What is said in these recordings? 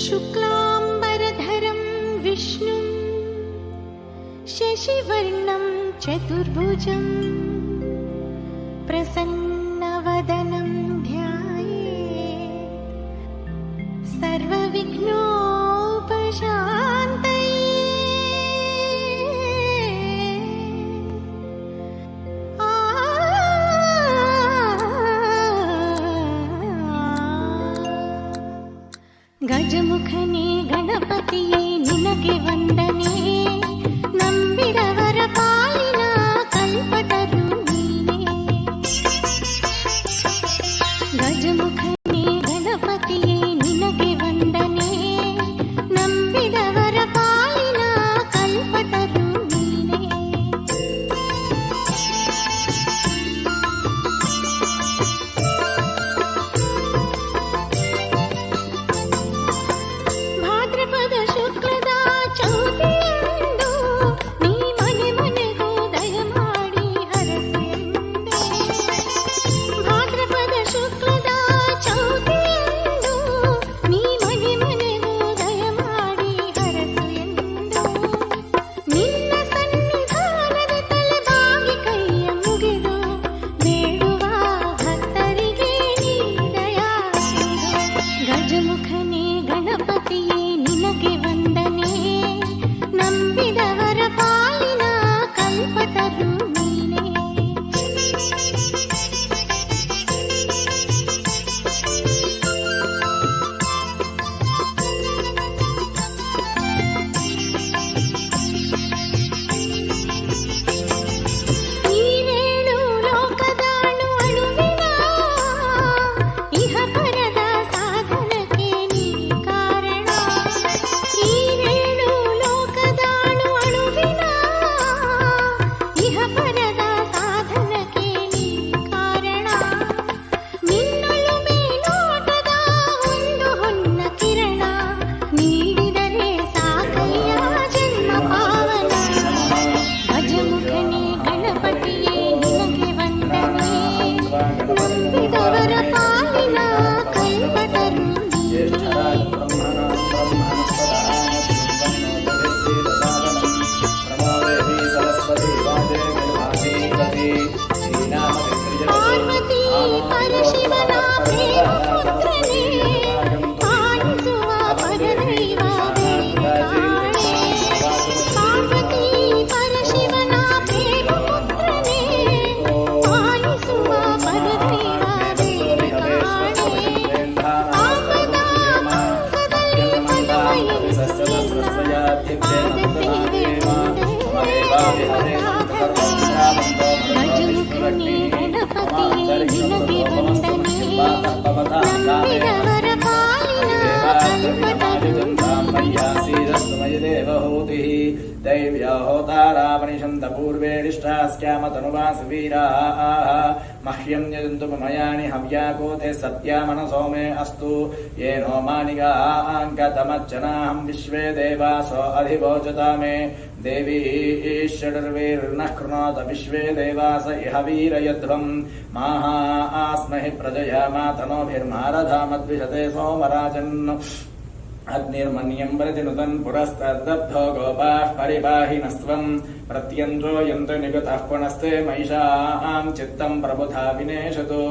शुक्लाम्बरधरं विष्णुं शशिवर्णं चतुर्भुजं प्रसन्नवदनं ध्यायेत् सर्वविघ्नोपशान्तये। ಗಜಮುಖನೇ ಗಣಪತಿಯೇ ನಿನಗೆ ವಂದನೆ, ನಂಬಿದವರ ಪಾಲಿನ ಕಲ್ಪತರು ನೀನೇ. ಗಜಮುಖನೇ ಗಣಪತಿಯೇ ನಿನಗೆ ವಂದನೆ, ನಂಬಿದವರ ಪಾಲಿನ ಕಲ್ಪತರು ನೀನೇ. ಭಾದ್ರಪದ ಶುಕ್ಲದ ಚೌತಿಯಂದು ನೀ ಮನೆ ಮನೆಗೂ ದಯಮಾಡಿ ಹರಸೆಂದೆ. ಭಾದ್ರಪದ ಶುಕ್ಲದ ಚೌತಿಯಂದು ನೀ ಮನೆ ಮನೆಗೂ ದಯಮಾಡಿ ಹರಸೆಂದು. ನಿನ್ನ ಸನ್ನಿಧಾನದ ತಲೆಬಾಗಿ ಕೈಯ ಮುಗಿದು ಬೇಡುವ ಭಕ್ತರಿಗೆ ನೀ ದಯಾಸಿರು. ಗಜಮುಖನೇ ಗಣಪತಿಯೇ ನಿನಗೆ ವಂದನೆ, ನಂಬಿದವರ ಪಾಲಿನ ಕಲ್ಪತರು ನೀನೇ. ನೀನೇಳು ಲೋಕದಾಳು ಅಣುವಿನ, ಇಹ ಪರದ ಸಾಧನಕ್ಕೆ ನೀ ಕಾರಣ. ನೀನೇಳು ಲೋಕದಾಳು ಅಣುವಿನ, ಇಹ ಪರದ ಸಾಧನಕ್ಕೆ ನೀ ಕಾರಣ. ನಿನ್ನೊಲುಮೆ ನೋಟದ ಒಂದು ಹೊನ್ನ ಕಿರಣ, ನೀಡಿದರೆ ಸಾಕಯ್ಯ ಜನ್ಮ ಪಾವನ. ಗಜಮುಖನೇ ಗಣಪತಿಯೇ ನಿನಗೆ ವಂದನೆ, ನಂಬಿದವರ ಪಾಲಿನ ಕಲ್ಪತರು ನೀನೇ. ಪಾರ್ವತಿ ಪರಶಿವನ ಪ್ರೇಮ ಪುತ್ರನೇ, ಪಾಲಿಸುವ ಪರದೈವ ಬೇರೆ ಕಾಣೆ. ಪಾರ್ವತಿ ಪರಶಿವನ ಪ್ರೇಮ ಪುತ್ರನೇ, ಪಾಲಿಸುವ ಪರದೈವ ಬೇರೆ ಕಾಣೆ. ಆಪದ ಮುಖದಲ್ಲಿ ಗಜಮುಖನೇ ಗಣಪತಿಯೇ ನಿನಗೆ ವಂದನೆ, ನಂಬಿದವರ ಪಾಲಿನ ಕಲ್ಪತರು मह्यं यजन्तु ममयानि हव्याकोते सत्यामनसो मे अस्तु येनो मानिगाङ्गतमज्जनाहं विश्वे देवासो अधिवोचता मे देवी षडर्वीर्नः कृणोत विश्वे देवास इह वीरयध्वम् माहास्महि प्रजया मातनोभिर्मारधामद्विषते सोमराजन् अग्निर्मन्यं प्रतिनुतन् पुरस्तद्दब्धो गोपाः परिबाहिनस्त्वम् प्रत्यन्तो यन्त्र निगतः पुनस्ते महिषां चित्तं प्रबुधा विनेशतु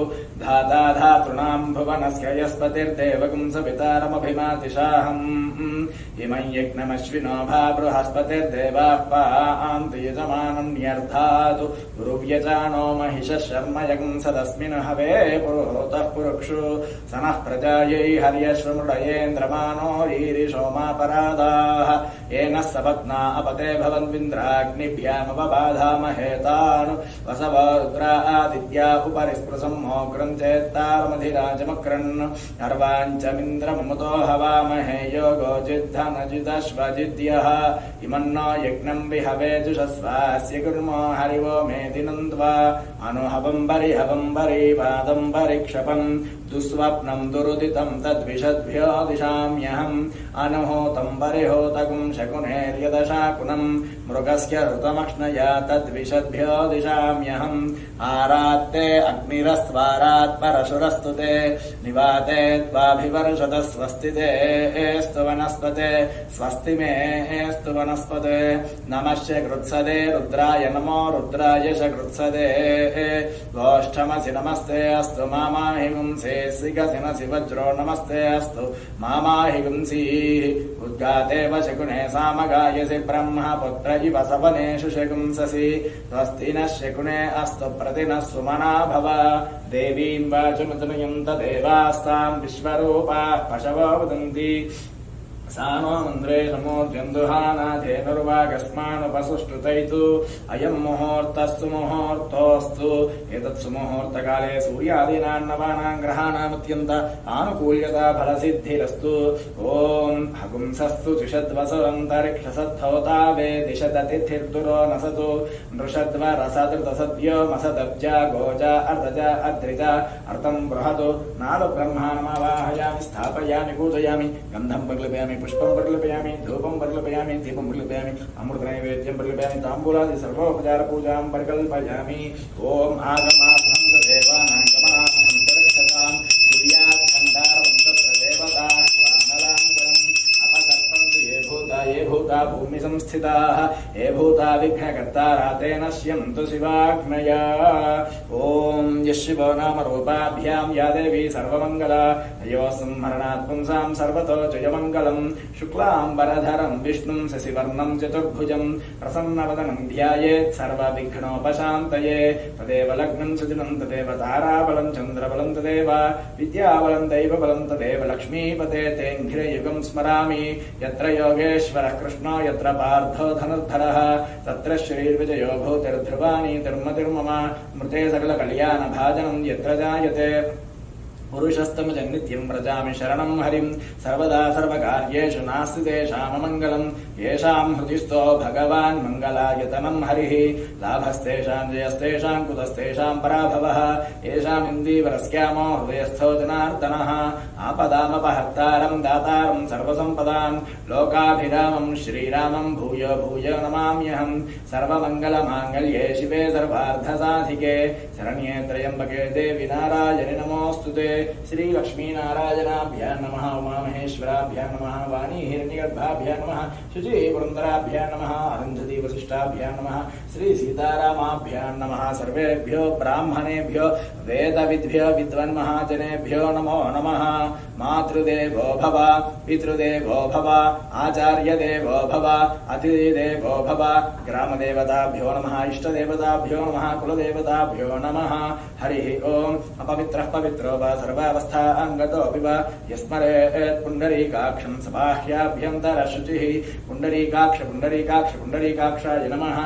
धाता धातॄणां भुवनस्य यस्पतिर्देवगुं सपितारमभिमातिशाहम् इमं यज्ञमश्विनो भा बृहस्पतिर्देवाः पान्ति यजमानं न्यर्धातु गुरुव्यजानो महिषः शर्म यज्ञं सदस्मिन् हवे पुरोतः पुरुक्षु सनः प्रजायै हर्यश्वमृडयेन्द्रमानो रीरिषोमापराधाः येन सपत्ना अपते भवन्विन्द्राग्निभ्यामपबाधामहे तान् वसवरुद्रा आदित्या उपरि स्पृशम्मोग्रं चेत्तारमधिराजमक्रन् अर्वाञ्चमिन्द्रममुतो हवामहे योगो जिद्धनजिदश्वजिद्यः इमन्नो यज्ञं विहवे जुषस्वास्य कुर्मो हरिवो मेदिनं त्वा अनुहवं बरि पादं परिक्षपम् दुःस्वप्नं दुरुदितं तद्विषद्भ्यो दिशाम्यहम् अनहोतं परिहोतकं शकुनेर्यदशाकुनं मृगस्य ऋतमक्ष्णया तद्विषद्भ्यो दिशाम्यहम् आरात्ते अग्निरस्त्वारात् परशुरस्तु ते निवाते त्वाभिवर्षत स्वस्ति ते एस्तु वनस्पते स्वस्ति मे एस्तु वनस्पते नमश्च कृत्सदे रुद्राय नमो रुद्राय च कृत्सदे गोष्ठमसि नमस्ते अस्तु मामाहि गुंसे सिगसिनसि वज्रो नमस्ते अस्तु मामाहि गुंसी उद्गाते वशकुने सामगायसि ब्रह्मपुत्र इव सवनेषु शकुंससि स्वस्ति नः शकुने अस्तु प्रतिनः सुमना भव देवीं वाचमुदमयन्त देवास्तां विश्वरूपाः पशवो वदन्ति सानो मन्द्रे समोद्यन्दुहानाथेनुर्वागस्मानुपसुष्टुतैतु अयम् मुहूर्तस्तु मुहूर्तोऽस्तु एतत्सु मुहूर्तकाले सूर्यादीनां ग्रहाणामत्यन्त आनुकूल्यता फलसिद्धिरस्तु ॐ हगुंसस्तु त्रिषद्वसवन्तरिक्षसद्धौता वे दिशदतिथिर्दुरो नसतु नृषद्वरसदृतसद्यो मसदब्जा गोजा अर्धजा अद्रिजा अर्थं बृहतु नालु ब्रह्माणमावाहयामि स्थापयामि पूजयामि गन्धं प्रक्लिपयामि पुष्पं प्रक्लिपयामि धूपं प्रक्लिपयामि दीपं प्रक्लिपयामि अमृतनैवेद्यं प्रक्लिपयामि ताम्बूलादि सर्वोपचारपूजां परिकल्पयामि ॐ आगमार्थं देवानां गमनार्थं रक्षतां कुर्यात् खण्डारवन्तत्र देवताः अपसर्पन्तु ये भूता भूमि संस्थिताः ये भूता विघ्नकर्तारा ते नश्यन्तु शिवाग्नया ॐ यः शिवो नाम रूपाभ्यां या देवी सर्वमङ्गला तयोः संहरणात् पुंसां सर्वतो जयमङ्गलम् शुक्लाम्बरधरं विष्णुं शशिवर्णं चतुर्भुजं प्रसन्नवदनं ध्यायेत् सर्वविघ्नोपशान्तये तदेव लग्नं सुदिनं तदेव ताराबलं चन्द्रबलं तदेव विद्याबलं दैवबलं तदेव लक्ष्मीपते तेऽङ्घ्रियुगं स्मरामि यत्र योगेश्वरः कृष्णो यत्र पार्थो धनुर्धरः तत्र श्रीर्विजयो भूतिर्ध्रुवानि तिर्मतिर्मम मृते सकलकल्याणभाजनं यत्र जायते पुरुषस्तमजन्नित्यं व्रजामि शरणं हरिं सर्वदा सर्वकार्येषु नास्ति तेषाममङ्गलं येषां हृदिस्थो भगवान् मङ्गलायतनं हरिः लाभस्तेषां जयस्तेषां कुतस्तेषां पराभवः येषामिन्दीवरस्क्यामो हृदयस्थो जनार्दनः आपदामपहर्तारं दातारं सर्वसम्पदां लोकाभिरामं श्रीरामं भूयो भूयो नमाम्यहं सर्वमङ्गलमाङ्गल्ये शिवे सर्वार्धसाधिके शरण्ये त्र्यम्बके देवि नारायणि नमोऽस्तुते श्री लक्ष्मीनारायणाभ्यां नमः उमामहेश्वराभ्यां नमः वाणी हिरण्यगर्भाभ्यां नमः शुचि पुरन्दराभ्यां नमः अरुन्धती वसिष्ठाभ्यां नमः श्री सीतारामाभ्यां नमः सर्वेभ्यो ब्राह्मणेभ्यो वेदविद्भ्यो विद्वन्महाजनेभ्यो नमो नमः मातृदेवो भव पितृदेवो भव आचार्यदेवो भव अतिथिदेवो भव ग्रामदेवताभ्यो नमः इष्टदेवताभ्यो नमः कुलदेवताभ्यो नमः हरिः ओम् अपवित्रः पवित्रो वा सर्वावस्था अङ्गतोऽपि वा यस्मरेत् पुण्डरीकाक्षं सबाह्याभ्यन्तरशुचिः पुण्डरीकाक्ष पुण्डरीकाक्ष पुण्डरीकाक्षाय नमः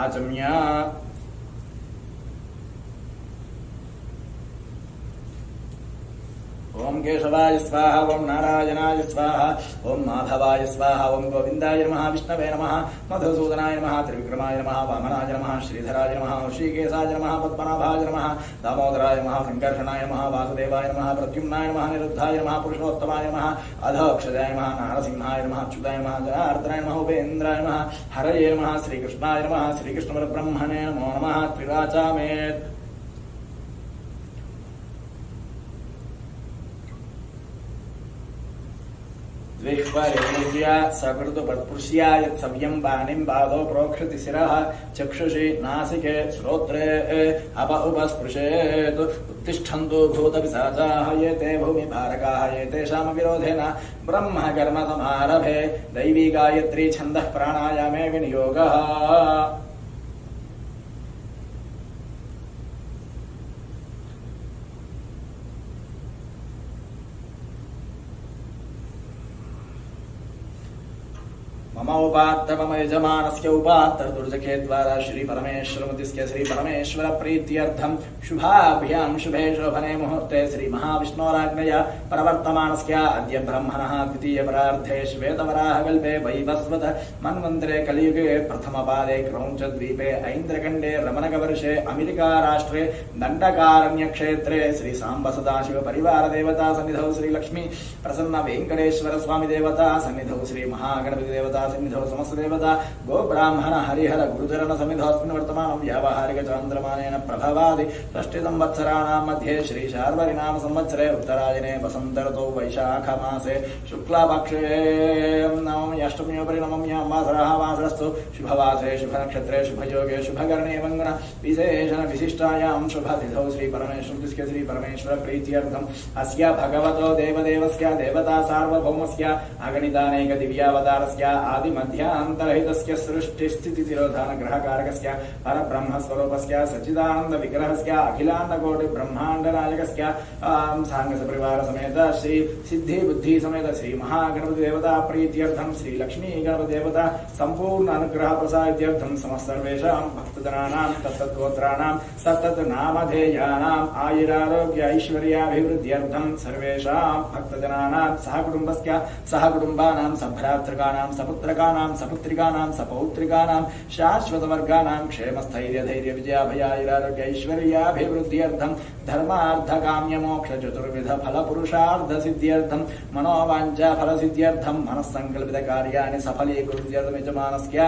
आचम्य ओम केशवाय स्वाहा ओम नारायणाय स्वाहा ओम माधवाय स्वाहा ओम गोविंदाय नमः विष्णवे नमः मधुसूदनाय नमः त्रिविक्रमाय नमः वामनाय नमः श्रीधराय नमः श्रीकेशाय नमः पद्मनाभाय नमः दामोदराय नमः संकर्षणाय नमः वासुदेवाय नमः प्रद्युम्नाय नमः निरुद्धाय नमः पुरुषोत्तमाय नमः अधोक्षजाय नमः नारसिंहाय नमः अच्युताय नमः जनार्दनाय नमः उपेन्द्राय नमः हरये नमः श्रीकृष्णाय नमः श्रीकृष्णपरब्रह्मणे नमो नमः त्रिवाचामेत् द्विह्वरेन्द्रिया सकृतपत्पुरुष्या यत्सव्यं वाणिं पादौ प्रोक्षति शिरः चक्षुषि नासिके श्रोत्रे अप उपस्पृशेत् उत्तिष्ठन्तु भूतपिशाचाः ये ते भूमिभारकाः ये तेषां विरोधेन ब्रह्मकर्मसमारभे दैवी गायत्री छन्दः प्राणायामे विनियोगः मम उपात्र मम यजमानस्य उपात्र दुर्जके द्वारा श्री परमेश्वरमुद्दिश्य श्री परमेश्वर प्रीत्यर्थं शुभाभ्यां शुभे शोभने मुहूर्ते श्री महाविष्णोराज्ञया प्रवर्तमानस्य अद्य ब्रह्मणः द्वितीय परार्धे श्वेतवराहकल्पे वैवस्वत मन्वन्तरे कलियुगे प्रथमपादे क्रौञ्चद्वीपे ऐन्द्रखण्डे रमणकवर्षे अमेरिका राष्ट्रे दण्डकारण्यक्षेत्रे श्री सांब सदाशिव परिवार देवता सन्निधौ श्री लक्ष्मी प्रसन्न वेंकटेश्वर स्वामी देवता सन्निधौ श्री महागणपति देवता सन्निधौ समस्त देवता गो ब्राह्मण हरिहर गुरुचरण सन्निधोऽस्मिन् वर्तमानं व्यावहारिक चान्द्रमानेन प्रभवादि षष्टि संवत्सराणां मध्ये श्री शार्वरीनाम संवत्सरे उत्तरायणे वसन्त ऋतौ वैशाख मासे शुक्लापक्षे नवमी अष्टम्योपरि नवम्यां वासरः वासरस्तु शुभवासे शुभनक्षत्रे शुभयोगे शुभकर्णे वङ्गुण विशेषण विशिष्टायां शुभतिथौ श्री परमेश्वरस्य श्री परमेश्वर प्रीत्यर्थम् अस्य भगवतो देवदेवस्य देवता सार्वभौमस्य अगणितानेक दिव्यावतारस्य आदिमध्यान्तरहितस्य सृष्टिस्थितितिरोधान ग्रहकारकस्य परब्रह्मस्वरूपस्य सच्चिदानन्द विग्रहस्य अखिलाण्डकोटि ब्रह्माण्डनायकस्य साङ्गसपरिवार समेत श्री सिद्धि बुद्धि समेत श्री महागणपति देवता प्रीत्यर्थं श्री लक्ष्मी गणपति देवता संपूर्ण अनुग्रह प्रसादार्थं समस्त सर्वेषां भक्तजनानां तत्तद्गोत्राणां तत्तत् नामधेयानाम् आयुरारोग्य ऐश्वर्याभिवृद्ध्यर्थं सर्वेषां भक्तजनानां सहकुटुम्बानां सभ्रातृकानां सपुत्रकानां सपुत्रिकानां सपौत्रिकानां शाश्वतवर्गानां क्षेमस्थैर्य धैर्य विजयाभयायुरारोग्य ऐश्वर्याभिवृद्ध्यर्थं धर्मार्थकाम्यमोक्ष चतुर्विध फलपुरुषार्थ सिद्ध्यर्थं मनोवाञ्छा फलसिद्ध्यर्थं मनस्सङ्कल्पितकार्याणि सफलीकृत्यर्थं यजमानस्य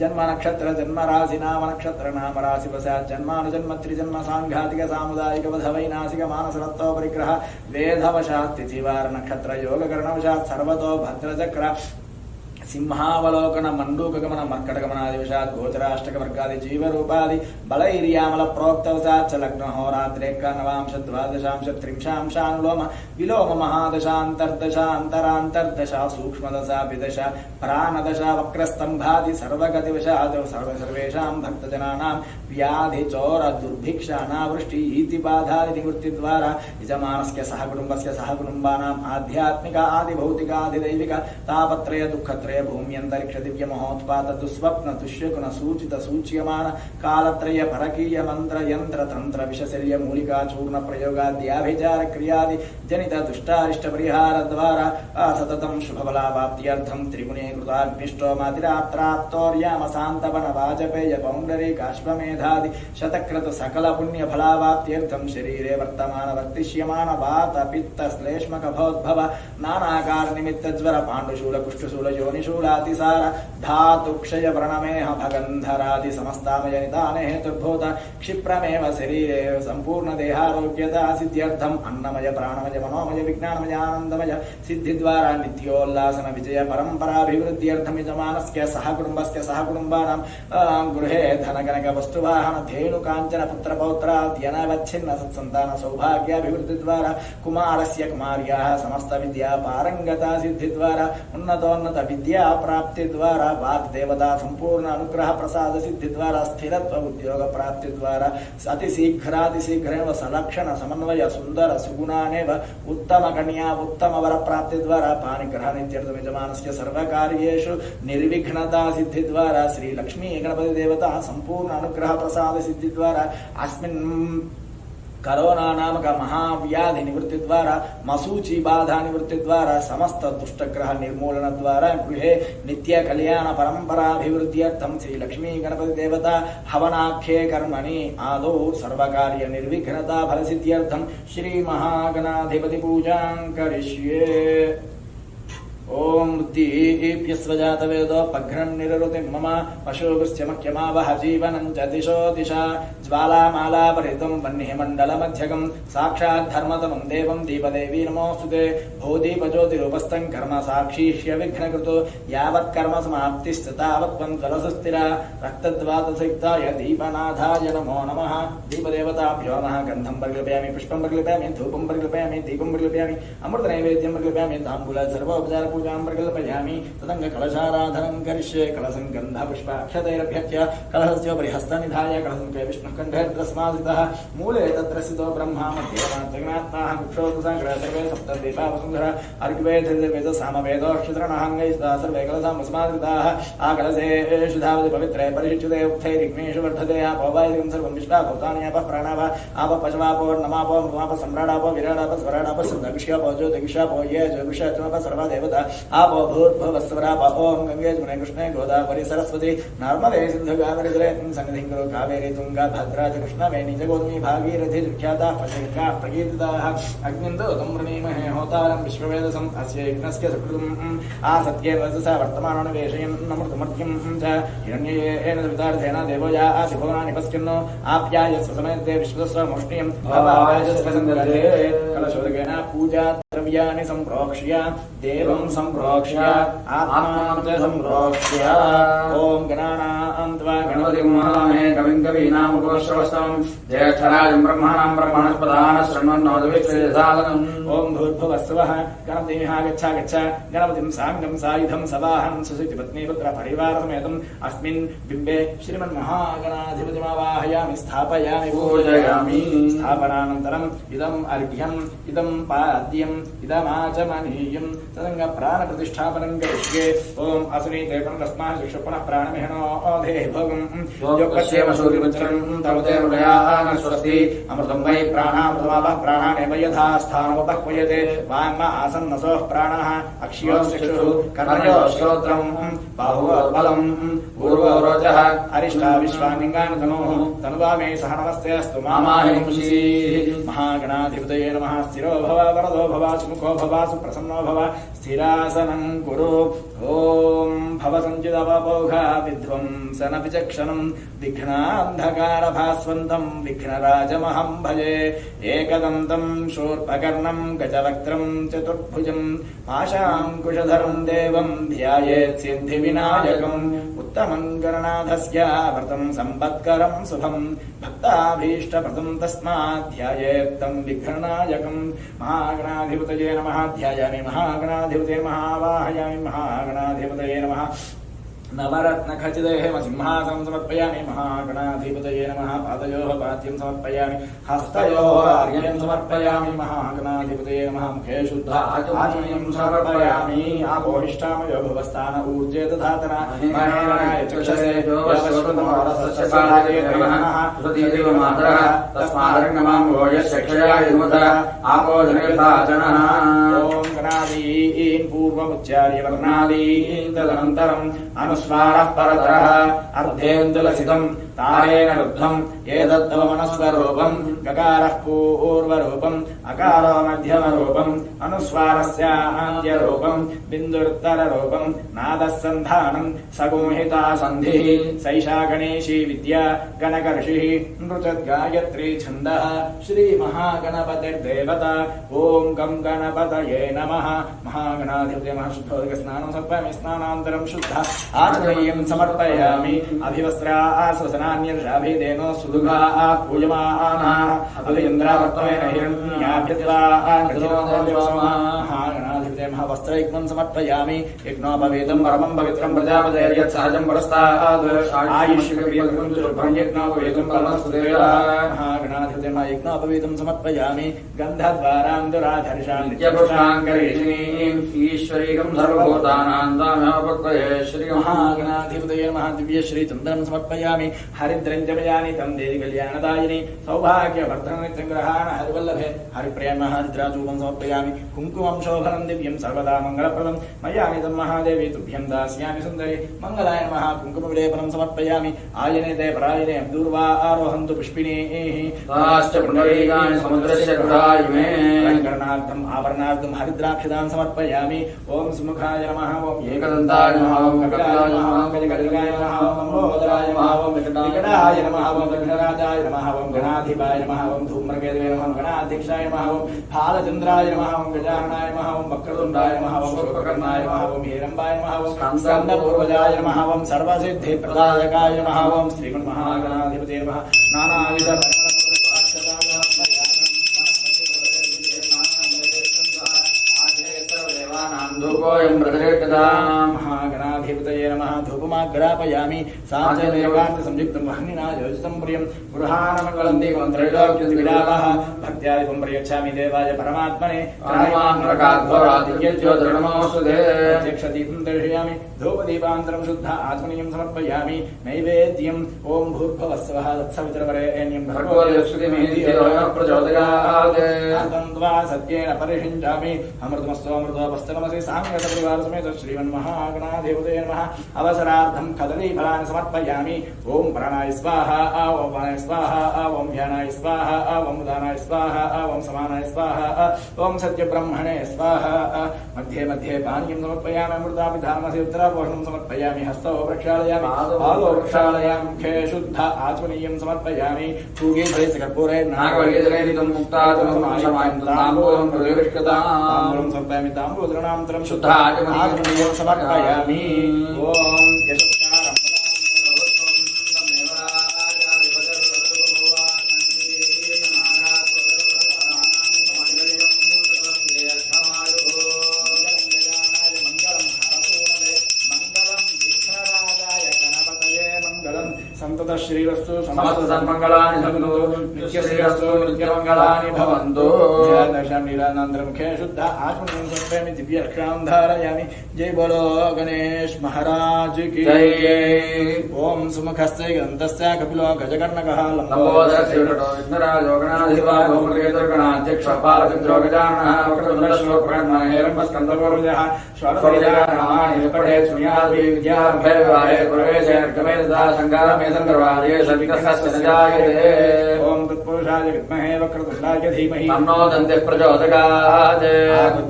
जन्म नक्षत्र जन्म राशि नाम नक्षत्र नाम राशि वशात् जन्मानुजन्म त्रिजन्म सांघातिक सामुदायिक वध वैनाशिक मानसरत्व परिग्रह वेधवशात् तिथिवार नक्षत्र योगकरणवशात् सर्वतो भद्रचक्र सिंहावलोकन मंडूकगमन मर्कटगमनादिवशात् गोचराष्टकवर्गादि जीवरूपादि बलैर्यामल प्रोक्तवशात् च लग्नहोरात्रेकनवांश द्वादशांश त्रिंशांशानुलोम विलोम महादशान्तर्दशा अन्तरान्तर्दशा सूक्ष्मदशा विदशा प्राणदशा वक्रस्तंभादि सर्वगतिवशात् सर्वेषां भक्तजनानां व्याधि चोर दुर्भिक्ष अनावृष्टि इति बाधादि निवृत्तिद्वारा यजमानस्य सहकुटुम्बस्य सहकुटुम्बानाम् आध्यात्मिक आदि भौतिक आदि दैविक तापत्रय दुःखत्रय भूम्यन्तरिक्ष दिव्य महोत्पात दुस्वप्न दुष्यगुण सूचित सूच्यमान कालत्रय परकीय मंत्र यंत्र तंत्र विषशल्य मूलिका चूर्ण प्रयोगाद्याभिचार क्रियादि जनित दुष्टारिष्ट परिहार द्वारा सततं शुभफलावाप्त्यर्थं त्रिगुणे कृताग्निष्टोमादिरात्रात्तौर्याम शान्तवन वाजपेय पौण्डरी काश्वमेधादि शतक्रत सकल पुण्य फलावाप्त्यर्थं शरीरे वर्तमान वर्तिष्यमान वात पित्त श्लेष्म कफोद्भव नानाकार निमित्त ज्वर पाण्डुशूल कुष्ठशूल योनिशूल शूलातिसार धातु क्षय व्रणमेह भगंधरादि समस्तामय निदान हेतुर्भूत क्षिप्रमेव शरीरे संपूर्ण देहारोग्यता सिद्ध्यर्थम अन्नमय प्राणमय मनोमय विज्ञानमय आनंदमय सिद्धि द्वारा नित्योल्लासन विजय परंपराभिवृद्ध्यर्थम यजमानस्य सहकुटुम्बस्य सहकुटुम्बानां गृहे धनगणक वस्तुवाहन धेनु कांचन पुत्र पौत्राद्यनवच्छिन्न सत्संतान सौभाग्याभिवृद्धि द्वारा कुमारस्य कुमार्याः समस्त विद्या पारंगता सिद्धि द्वारा उन्नतोन्नत विद्या प्राप्ति द्वारा वाक् देवता संपूर्ण अनुग्रह प्रसाद सिद्धि द्वारा स्थिरत्व उद्योग प्राप्ति द्वारा अतिशीघ्रातिशीघ्रेण सलक्षण समन्वय सुंदर सुगुणानेव उत्तम कन्या उत्तम वर प्राप्ति द्वारा पाणिग्रह नित्यर्थम यजमानस्य सर्वकार्येषु निर्विघ्नता सिद्धि द्वारा श्री लक्ष्मी गणपति देवता संपूर्ण अनुग्रह प्रसाद सिद्धि द्वारा अस्मिन् करोना नामक महाव्याधि निवृत्ति द्वारा मसूची बाधा निवृत्ति द्वारा समस्त दुष्टग्रह निर्मूलन द्वारा गृहे नित्य कल्याण परंपराभिवृद्ध्यर्थं श्री लक्ष्मी गणपति देवता हवनाख्ये कर्मणि आदौ सर्वकार्य निर्विघ्नता फलसिद्ध्यर्थं श्री महागणाधिपति पूजां करिष्ये। ओम बुद्धिभ्यस्वजातवेदोपघ्नन्निरृतिं मम पशुभुश्चमख्यमावह जीवनं च दिशो दिशा ज्वालामालापरितं वह्निमण्डलमध्यगं साक्षात् धर्मतमं देवं दीपदेवी नमोऽस्तुते भूदीपज्योतिरूपस्थं कर्म साक्षीष्य विघ्नकृतो यावत् कर्म समाप्तिश्च तावत् त्वं ज्वलसुस्थिरा रक्तद्वातसयुक्ताय दीपनाथाय नमो नमः। दीपदेवताभ्यो नमः। गन्धं परिकल्पयामि, पुष्पं परिकल्पयामि, धूपं परिकल्पयामि, दीपं परिकल्पयामि, अमृतनैवेद्यं परिकल्पयामि, ताम्बूल सर्वोपचार पूजां प्रकल्पयामि तदङ्ग कलशाराधनं करिष्ये कलशं गन्धपुष्पाक्षतैरभ्यर्च्य कलशस्योपरि हस्तनिधाय कलशं विष्णुः कण्ठेऽस्मादितः मूले तत्र स्थितो ब्रह्मा मध्ये त्रिगुणात्माः कुक्षोदसङ्ग्रह सर्वे सप्तद्वीपा वसुन्धरा अर्घ्यवेदसामवेदोक्षितृणाङ्गैस्ता सर्वे कलशामस्मादिताः आकलशेषु धावति पवित्रे परिशुचिते उक्थे रिग्नेषु वर्धते आपोवायिकं सर्वं विश्वाभूतानि आपः प्राणावः आपः पशवापो नमापो मृमापः सम्राडापो विराडापः स्वराडापः दक्षापो ज्योतिक्षापो ये ज्योतिषात्मपः सर्वा देवता आपो भूर्भुवस्वरापापो गङ्गे जमुने कृष्णे गोदावरी सरस्वती नर्मदे सिन्धु कावेरी जलेस्मिन् सन्निधिं कुरु कावेरी तुङ्गा भद्रा च कृष्णवेणी च गोदावरी भागीरथी विख्याताः प्रसिद्धाः प्रकीर्तिताः अग्निन्दोतं वृणीमहे होतारं विश्ववेदसम् अस्य यज्ञस्य सुकृतम् आसत्ये वजसा वर्तमानोन्वेषयन् अमृतमर्घ्यं च हिरण्येन वितार्थेन देवो याति भुवनानि पश्यन्नो आप्यायस्व समेते विश्वस्य मोष्णीयं भवायस्व सङ्गते कलशोदकेन पूजा द्रव्याणि सम्प्रोक्ष्य देवं सम्प्रोक्ष्य आत्मानं च सम्प्रोक्ष्य ॐ गणानां त्वा गणपतिं महामहे कविं कवीनामुपश्रवस्तमं ज्येष्ठराजं ब्रह्मणां ब्रह्मणस्पदान् शृण्वन्नोदविश्वेदसादनम् ॐ भूर्भुवस्सवः गणपतिं गच्छ गच्छ गणपतिं साङ्गं सायुधं सवाहं सुसितिपत्नीपुत्र परिवारसमेतम् अस्मिन् बिम्बे श्रीमन्महागणाधिपतिमावाहयामि स्थापयामि पूजयामि स्थापनानन्तरम् इदम् अर्घ्यम् इदं पाद्यम् इदमाचमनीयं तदङ्ग प्राणप्रतिष्ठापनं करिष्ये ॐ असुनीते तस्मात् शिक्षु पुनः प्राणमिहनो देहि भोगम् योगस्येव सूर्यवज्रं तवते मृगयान स्वस्ति अमृतं वै प्राणामृतमापः प्राणानेव यथा स्थानमुपह्वयते वाङ्म आसन्नसोः प्राणः अक्षियोः चक्षुः कर्णयोः श्रोत्रं बाहुवोद्बलं पूर्वरोचः अरिष्टा विश्वानिङ्गानि तनोः तनुवामे सह नमस्ते अस्तु मामाहिंसीः महागणाधिपतये नमः स्थिरो भव वरदो भव सुमुखो भव सुप्रसन्नो भव स्थिरासनं कुरु ॐ भव सञ्चिदवपोघा विध्वंसन विचक्षणं विघ्नान्धकारभास्वन्तं विघ्नराजमहं भजे एकदन्तं शूर्पकर्णं गजवक्त्रं चतुर्भुजं पाशाङ्कुशधरं देवं ध्यायेत् सिद्धिविनायकम् उत्तमं गणनाथस्य व्रतं सम्पत्करं शुभं भक्ताभीष्टप्रदं तस्मात् ध्यायेत् तं विघ्ननायकं महागणाधिपतये नमः ध्यायामि महागणाधिपतये नमः आवाहयामि महागणाधिपतये नमः नवरत्नखचितेः सिंहासनं समर्पयामि महागणाधिपतये नमः पादयोः पाद्यं समर्पयामि हस्तयोः अर्घ्यं समर्पयामि महागणाधिपतये नमः मुखे शुद्ध आचमनीयं समर्पयामि आपोहिष्ठामयो भवस्थान ऊर्जे दधातना महेरणाय चक्षसे यवश्रुतमोरसस्य नमः सुधीदेवमातरः तस्मादर्गमां भोजश्चक्षयाय युवतः आपो जनयथाचनः ॐ गणादीन् पूर्वमुच्चार्य वर्णादीन् तदनन्तरम् अनुस्वारः परतरः अर्धेन्दुलसितं तारेण रुद्धम् एतद्भवमनस्वरूपम् गकारः पूर्वरूपम् अकारो मध्यमरूपम् अनुस्वारस्यान्त्यरूपम् बिन्दुरुत्तररूपम् नादः सन्धानम् सगुंहिता सन्धिः सैषा गणेशी विद्या गणकर्षिः नृतद्गायत्री छन्दः श्रीमहागणपतिर्देवता ॐ गं गणपतये नमः महागणाधिपतये नमः शुद्धोदकस्नानं समर्पयामि स्नानान्तरं शुद्ध आचमनीयं समर्पयामि अभिवस्त्रा आश्वसनान्यर्षाभिदेनो सुदुघा पूजमानाः अभिन्द्रावर्तमेन हिरण्याभ्यतिला महागणाधिपतये महावस्त्रयज्ञं समर्पयामि यज्ञोपवीतं परमं पवित्रं प्रजापतेर्यत् सहजं पुरस्ताद् आयुष्यज्ञोपवीतं परमस्तुदेवः महागणाधिपतये महायज्ञोपवीतं समर्पयामि गन्धद्वारान्दुराधर्षां नित्यपुष्पाङ्करीषिणीं ईश्वरीकं सर्वभूतानां तामेवपक्वये श्री महागणाधिपतये नमः दिव्य श्री चन्दनं समर्पयामि हरिद्रं जपयामि तं देवी कल्याणदायिनी सौभाग्यवर्धननित्यग्रहाण हरिवल्लभे हरिप्रियं हरिद्राचूपं समर्पयामि कुङ्कुमं शोभनं दिव्यं सर्वदा मङ्गलप्रदं मयामि तं महादेवी तुभ्यं दास्यामि सुन्दरि मङ्गलाय नमः कुङ्कुमविलेपनं समर्पयामि आयने ते परायणे दूर्वा आरोहन्तु पुष्पिणीः ताश्च पुण्डरीकानि समुद्रस्य गुहायुमे अलङ्करणार्थम् आभरणार्थं हरिद्राक्षदां समर्पयामि ॐ सुमुखाय नमः ॐ एकदन्ताय नमः ॐ कपिलाय नमः ॐ गजगर्गाय नमः ॐ लम्बोदराय नमः ॐ विकटाय नमः ॐ विघ्नराजाय नमः ॐ गणाधिपाय नमः ॐ धूम्रकेतवे नमः ॐ गणाध्यक्षाय नमः ॐ फालचन्द्राय नमः ॐ गजाननाय नमः ॐ वक्रतुण्डाय नमः ॐ शूर्पकर्णाय नमः ॐ हिरम्बाय नमः ॐ स्कन्दपूर्वजाय नमः ॐ सर्वसिद्धिप्रदायकाय नमः ॐ श्रीमन्महागणाधिपतये नमः नानाविध धूपोऽयं प्रतिष्ठिताम् महागणाधिपतये नमः धूपमाग्रापयामि साञ्चमेकान्त संयुक्तं वह्निना योजितं प्रियं गृहाणमङ्गलं दीपं त्रैलोक्यविलापः भक्त्यादिपं प्रयच्छामि देवाय परमात्मने कामान्मकाद्भोरादिज्योतिर्नमोऽस्तुते प्रत्यक्षदीपं दर्शयामि धूपदीपान्तरं शुद्ध आत्मनीयं समर्पयामि नैवेद्यम् ॐ भूर्भुवस्सवः तत्सवितुर्वरेण्यं भर्गो देवश्रुतिमेति प्रचोदयात् त्वा सत्येन परिषिञ्चामि अमृतमस्तु अमृतोपस्तनमसि साम्यतपरिवारसमेत श्रीमन्महागणाधिपतये नमः अवसरार्थं कदलीफलानि समर्पयामि ॐ प्राणाय स्वाहा ॐ वाणाय स्वाहा ॐ ध्यानाय स्वाहा ॐ उदानाय स्वाहा ॐ समानाय स्वाहा ॐ सत्यब्रह्मणे स्वाहा मध्ये मध्ये पानीयं समर्पयामि अमृतापिधानमसि उत्तरापोषणं समर्पयामि हस्तौ प्रक्षालयामि पादौ प्रक्षालयामि मुखे शुद्ध आचमनीयं समर्पयामि पूगे कर्पूरे नागवल्यजलेनितं मुक्ताचमनं ताम्बूलं प्रतिष्ठिताम् समर्पयामि ताम्बूलनान्तरं शुद्ध आचमनीयं समर्पयामि ॐ यशस्कारं संतत श्रीरस्तु समस्त सन्मङ्गलानि सन्तु नित्यश्रीरस्तु नित्यमङ्गलानि भवन्तु दशमीलानन्तरमुखे शुद्ध आत्मनियं समर्पयामि दिव्यर्क्षां धारयामि जय बोलो गणेश महाराज की जय ओम सुमुखस्य गन्धस्य कपिलो गजकर्णकः लम्बोदरस्य विघ्नराजो गणाधिपो गणाध्यक्षः पालचन्द्रो गजाननः वक्रतुण्डश्लोकर्णः हेरम्बस्कन्दपूर्वजः षोडशविद्यानामानि पठेत् शृणुयाद् विद्याभ्यविवाहे प्रवेशे अर्गमेधा सङ्गारमे सन्दर्भादये सविकस्य न जायते ओम तत्पुरुषाय विद्महे वक्रतुण्डाय धीमहि तन्नो दन्तिः प्रचोदयात्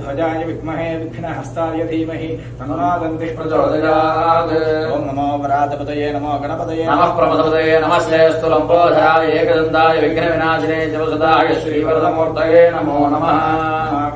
ध्वजाय विद्महे विघ्नहस्ताय धीमहि तन्नो दन्तिः प्रचोदयात् ओम नमो वरातपतये नमो गणपतये नमः प्रमदपतये नमस्तेऽस्तु लम्बोधराय एकदन्ताय विघ्नविनाशिने जपसदाय श्रीवरदमूर्तये नमो नमः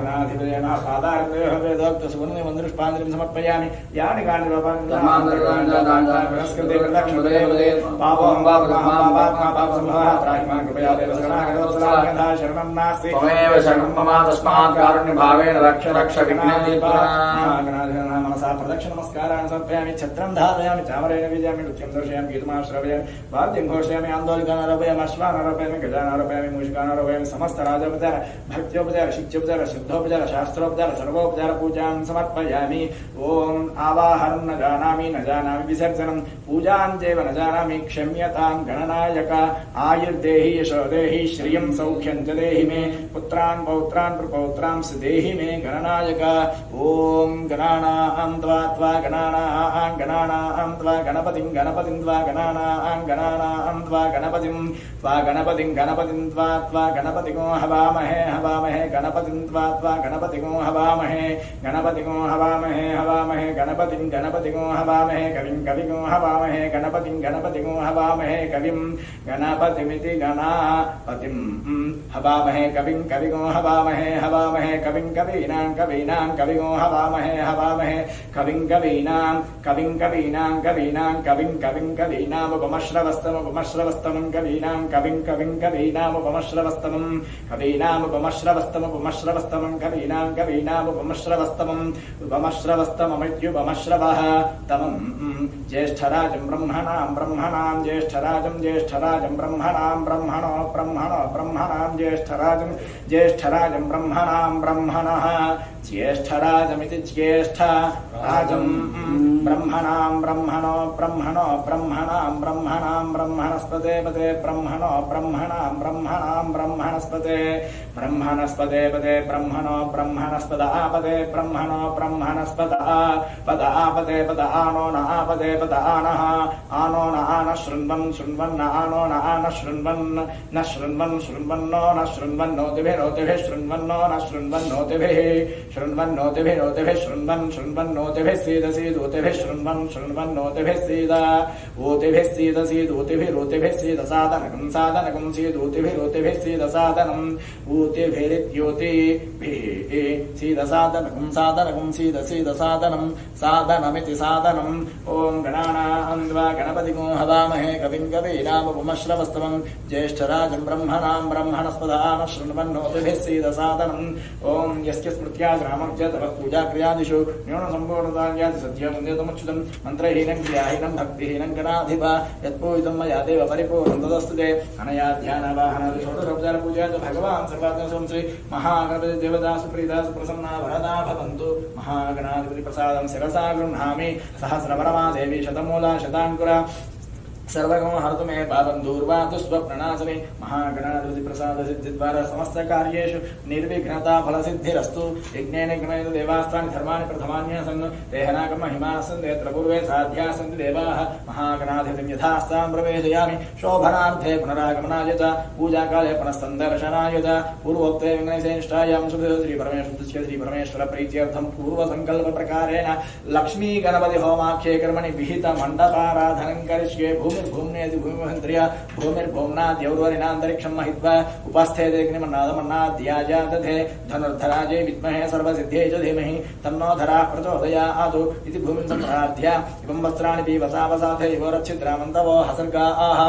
गणाधिपतये नमः पादारतये वेदोक्तसुवर्णमन्दिरपुष्पाञ्जलिं समर्पयामि यानि कानि धर्मान्तर्गाञ्जादाञ्जास्कृते प्रदक्षिणुदे पापं पापसम्भवः त्राहि मां कृपया देवसगणागणोत्सलागधा शरणं नास्ति त्वमेव शरणं मम तस्मात् कारुण्यभावेन रक्ष रक्ष विघ्नेन्द्रियः मनसा प्रदक्षिणनमस्कारान् समर्पयामि छत्रं धारयामि चामरेण विजयामि नृत्यं दर्शयामि गीतमाश्रवयामि वाद्यं घोषयामि आन्दोलिकानारोपयामि अश्वानारोपयामि गजानारोपयामि मूषिकानारोपयामि समस्त राजोपचार भक्त्योपचार शिक्षोपचार शुद्धोपचार शास्त्रोपचार सर्वोपचार पूजां समर्पयामि ॐ आवाहनं न जानामि विसर्जनं पूजां चैव न जानामि क्षम्यतां गणनायक आयुर्देहि यशो देहि श्रियं सौख्यं च देहि मे पुत्रान् पौत्रान् प्रपौत्रां देहि मे गणनायक ॐ गणानां त्वा गणानां त्वा गणपतिं त्वा गणानां त्वा गणपतिं त्वा गणपतिगो हवामहे गणपतिं त्वा गणपतिगो हवामहे गणपतिगो हवामहे कविगो हवामहे गणपतिगो हवामहे कविं गणपतिमिति गणापतिं हवामहे कविगो हवामहे कविं कवीनां कविगो हवामहे कविं कवीनामुपमश्रवस्तमं कवीनां उपमश्रवस्तममित्युपमश्रवः तमं ज्येष्ठराजं ब्रह्मणां ज्येष्ठराजं ब्रह्मणां ज्येष्ठराजं ब्रह्मणः ज्येष्ठराजमिति ज्येष्ठराजं ब्रह्मणां ब्रह्मणस्पते पदे ब्रह्मणां ब्रह्मणस्पते पदे ब्रह्मणस्पद आपदे ब्रह्मणस्पद आपदे पद आनो न आपदे पद आनः आनो न आन शृण्वन् आनो न आन शृण्वन्नो न शृण्वन्नोतिभिः शृण्वन्नो न शृण्वन्नोतिभिः शृण्वन्नोतिभिः सीदोतिभिः शृण्वन्नोतिभिः सीद साधनकं सीदोतिभिः सीद साधनम् ऊतिभिरित्योतिभिः सीदसादनकं सादनकं सीदसादनं सादनमिति सादनम् ॐ गणानां त्वा गणपतिं हवामहे कविं कवीनामुपमश्रवस्तमं ज्येष्ठराजं ब्रह्मणां ब्रह्मणस्पदान शृण्वन्नोतिभिः सीदसादनम् ॐ यस्य स्मृत्या ग्रामस्य तपः पूजाक्रियादिषु न्यूनसम्पूर्णताज्ञाति सत्यमुन्यतमुच्युतं मन्त्रहीनं क्रियाहीनं भक्तिहीनं गणाधिपा यत्पूजितं मया देव परिपूर्णं तदस्तु ते अनया ध्यानवाहनादिषोडशोपचारपूजा भगवान् सर्वात्मस्वं श्री महागणपति देवता सुप्रीता सुप्रसन्ना वरदा भवन्तु महागणाधिपति प्रसादं शिरसा गृह्णामि सहस्रवरमा देवी शतमूला शताङ्कुरा सर्वगम हरतु मे पापं दूर्वातु स्वप्रणाशने महागणाधिपति प्रसाद सिद्धिद्वारा समस्त कार्येषु निर्विघ्नता फलसिद्धिरस्तु यज्ञेन गणयतु देवास्तानि धर्माणि प्रथमान्यसन् देहनागम महिमासन् यत्र पूर्वे साध्याः सन्ति देवाः महागणाधिपतिं यथास्तां प्रवेशयामि शोभनार्थे पुनरागमनाय च पूजाकाले पुनस्सन्दर्शनाय च पूर्वोक्ते विघ्नेशेष्टायां श्री परमेश्वर प्रीत्यर्थं पूर्वसङ्कल्पप्रकारेण लक्ष्मी गणपति होमाख्ये कर्मणि विहित मण्डपाराधनं करिष्ये भूमिर्भूम्नेति भूमिमहन्त्र्य भूमिर्भूम्ना द्यौर्वरिणान्तरिक्षं महित्वा उपास्थेदेग्निमन्नादमन्नाद्याजा दधे धनुर्धराजे विद्महे सर्वसिद्ध्ये च धीमहि तन्नो धराः प्रचोदयात् इति भूमिं सम्प्रार्थ्य इमं वस्त्राणि पीवसावसाथे इवोरच्छिद्रामन्तवो हसर्गा आह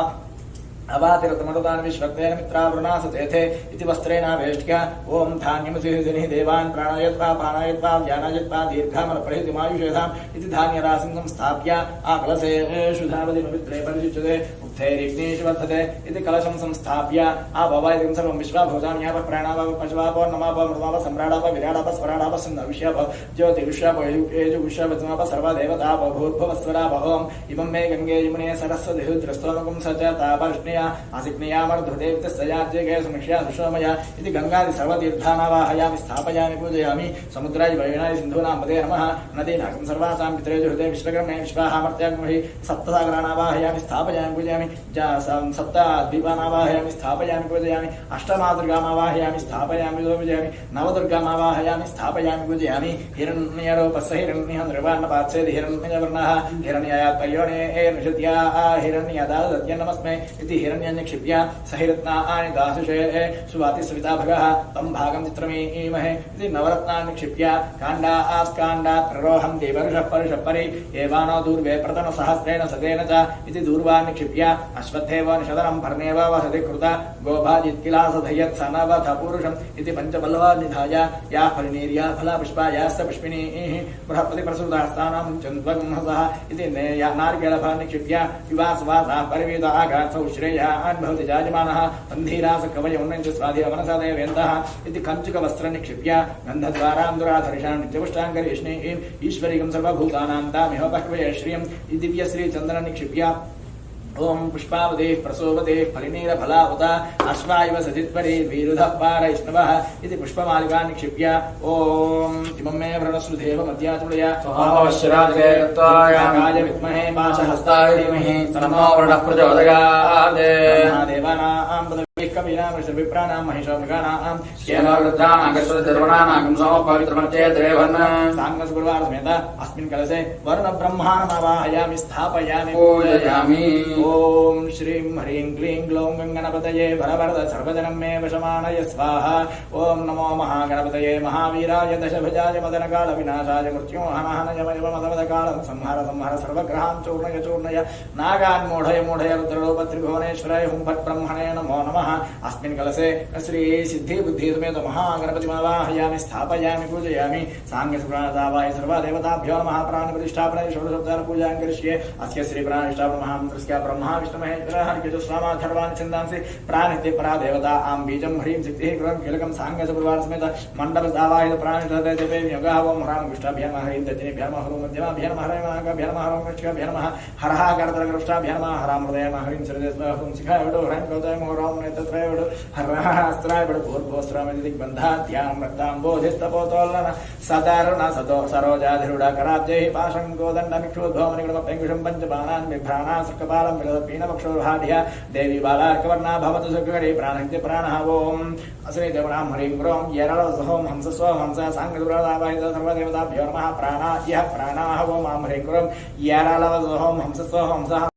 अवातिरतमरुदान् विश्वक्तेन मित्रावृणासतेथे इति वस्त्रेणावेष्ट्या ॐ धान्यमुसिहिः देवान् प्राणायत्वा पानायत्वा व्यानायत्वा दीर्घामलप्रहितिमायुषेधाम् इति धान्यराशिं संस्थाप्य आकलशेषु धावति पवित्रे परिशुच्यते उक्थैरिग्नेषु वर्धते इति कलशं संस्थाप्य आववायतिं सर्वं विश्वाभूतानि यावः प्राणावः पशवापो नमापो मृमापः सम्राडापः विराडापः स्वराडापः सिन्धविष्यापः ज्योतिविष्यापः युगेषुविष्यापः सर्वदेवतापः भूर्भुवस्वरापः ॐ इमं मे गङ्गे यमुने सरस्वतीरुद्रस्तोमकं स च तापर्ष्णे आसिक्नियामर्धुदेवतस्तयाज्यगे समीक्ष्या सुषोमया इति गंगादि सर्वतीर्थानावाहयामि स्थापयामि पूजयामि समुद्राय वैणाय सिन्धूनां पदे नमः नदीनाकं सर्वासां पितरेषु हृदये विश्वकर्मे विश्वाहामर्त्याग्महि सप्तसागराणावाहयामि स्थापयामि पूजयामि सप्तद्वीपानावाहयामि स्थापयामि पूजयामि अष्टमादुर्गामावाहयामि स्थापयामि पूजयामि नवदुर्गामावाहयामि स्थापयामि पूजयामि हिरण्यरूपस्य हिरण्यः निर्वाणपात्सेद हिरण्यवर्णः हिरण्यायात्पर्योणे निषद्या हिरण्यदादत्य नमस्मे इति हिरण्यन्यक्षिप्य सहिरत्नानि दासुषे सुवातिस्विता भगः तं भागं चित्रमीमहे इति नवरत्नानि क्षिप्य काण्डात् काण्डात् प्ररोहन्ति वर्षः परि एवानो दूर्वे प्रतनसहस्रेण सतेन च इति दूर्वान् क्षिप्य अश्वत्थेव निषदनं पर्णेव वसति कृता गोभाजित्किलासधयत् सनवथ पुरुषम् इति पञ्चबल्लवान् निधाय याः फलिनीर्या फलापुष्पा याश्च पुष्पिणीः बृहस्पतिप्रसूतास्तानां चन्द्वगंहसः इति नारिकेलफलानि निक्षिप्य विवासवासः परिवीत आघात्सौ श्रेयान् भवति जायमानः अन्धीरास कवय उन्नञ्च स्वाधीन मनसा देवेन्दः इति कञ्चुकवस्त्रं निक्षिप्य गन्धद्वारां दुराधरिषां नित्यपुष्टाङ्करीष्णीं ईश्वरीकं सर्वभूतानां तामिह पह्वये श्रियम् इति दिव्यश्रीचन्द्रं निक्षिप्य ओम पुष्पावदेः प्रसोवदेः फलिनीरफलावता अश्वायव सजित्वरे वीरुधः पारैष्णवः इति पुष्पमालिकान् निक्षिप्य ओम इमं मे वृणस्सु देवमद्याचुडया स्वाहाय विद्महे पाशहस्ताय धीमहि तन्नो वरुणः प्रचोदयात् देवानां कवीनां ऋषविप्राणां महिषामृगाणां श्येनवृद्धानां गस्वधर्वणानां समपवित्रमत्येद्रेवन् साङ्गसुगुरुवारसमेत अस्मिन् कलशे वर्णब्रह्माणमावाहयामि स्थापयामि पूजयामि ओम श्रीं ह्रीं क्लीं ग्लौं गणपतये भरवरद सर्वजनं मे वशमानय स्वाहा ओम नमो महागणपतये महावीराय दशभुजाय मदनकालविनाशाय मृत्युहनहनयमयमदमदकाल संहार सर्वग्रहान् चूर्णय नागान् मोढय रुद्ररूपत्रिभुवनेश्वराय हुं फट् ब्रह्मणे नमो नमः अस्मिन् कलशे श्री सिद्धि बुद्धि समेत महागणपतिमावाहयामि स्थापयामि पूजयामि सांगसुप्राणदावाय सर्वदेवताभ्यो नमः प्राणप्रतिष्ठापनाय षोडशोपचार पूजां करिष्ये अस्य श्री प्राणप्रतिष्ठापन महामन्त्रस्य ब्रह्मा विष्णुमहेश्वरः ऋतुस्वामाधर्वान् छन्दांसि प्राणित्य परा देवता आं बीजं ह्रीं सिद्धिः कृतं कीलकं सांगसुपुरवार समेत मण्डलदावाय प्राणितते देवे योगः ओम ह्रां विष्टाभ्यां ह्रीं दक्षिणेभ्यः नमः ह्रूं मध्यमाभ्यः नमः हरः महाकाभ्यः नमः ह्रूं कृष्णाभ्यः नमः हरः करतलकृष्णाभ्यः नमः हरां हृदय ह्रीं श्रीदेवः ह्रूं शिखाय वडो ह्रीं कौतय मोहरां नेत्रत्रय वडो हरः अस्त्राय वडो भूर्भुवस्त्रामि दिग्बन्धाध्यानं रक्ताम्बोधिस्तपोतोलन सदारुण सदो सरोजाधिरूढकराब्जैः पाशं गोदण्डमिक्षोद्भवमनिगणमप्यङ्कुशं पञ्चबाणान् बिभ्राणान् सकपालं विलदपीनवक्षोर्हाढ्य देवी बालार्कवर्णा भवतु सुखकरी प्राणहिते प्राणः ओम अस्मै देवनां हरिं ग्रों येरलसहों हंसस्वं हंसा सांगदुरादावाय सर्वदेवताभ्यो नमः प्राणाः प्राणाः ओम हरिं ग्रों येरलसहों हंसस्वं हंसः